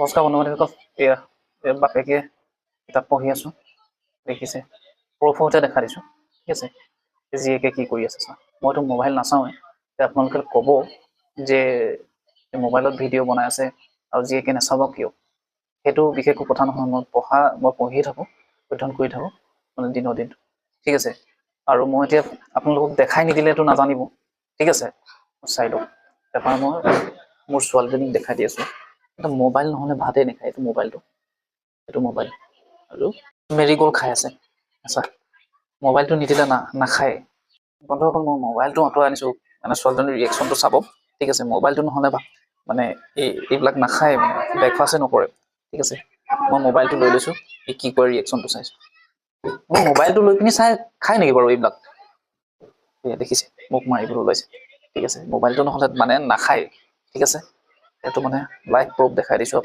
নমস্কাৰ বন্ধু-বান্ধৱীসকল, এয়া বাপেকে কিতাপ পঢ়ি আছো, দেখিছে সৰুতে দেখা দিছোঁ, ঠিক আছে। জীয়েকে কি কৰি আছে চা, মইতো মোবাইল নাচাওঁৱে, আপোনালোকে ক'ব যে মোবাইলত ভিডিঅ' বনাই আছে আৰু জীয়েকে নাচাব কিয়। সেইটো বিশেষ কথা নহয়, মই পঢ়িয়ে থাকোঁ, অধ্যয়ন কৰি থাকোঁ মানে দিনৰ দিন, ঠিক আছে। আৰু মই এতিয়া আপোনালোকক দেখাই নিদিলেতো নাজানিব, ঠিক আছে। চাই লওক, এবাৰ মই মোৰ ছোৱালীজনীক দেখাই দি আছোঁ। মোবাইল নহ'লে ভাতেই নাখায়, এইটো মোবাইল আৰু মেৰিগ'ল্ড খাই আছে। আচ্ছা, মোবাইলটো নিদিলে নাখায়। বন্ধুসকল, মই মোবাইলটো আঁতৰাই আনিছোঁ মানে ছোৱালীজনীৰ ৰিয়েকশ্যনটো চাব, ঠিক আছে। মোবাইলটো নহ'লে মানে এইবিলাক নাখায়, মানে ব্ৰেকফাষ্টে নকৰে, ঠিক আছে। মই মোবাইলটো লৈ লৈছোঁ, কি কৰে ৰিয়েকশ্যনটো চাইছোঁ। মই মোবাইলটো লৈ পিনি খাই নেকি বাৰু এইবিলাক? দেখিছে মোক মাৰিবলৈ ওলাইছে, ঠিক আছে। মোবাইলটো নহ'লে মানে নাখায়, ঠিক আছে। এইটো মানে লাইভ প্ৰুফ দেখাই দিছোঁ।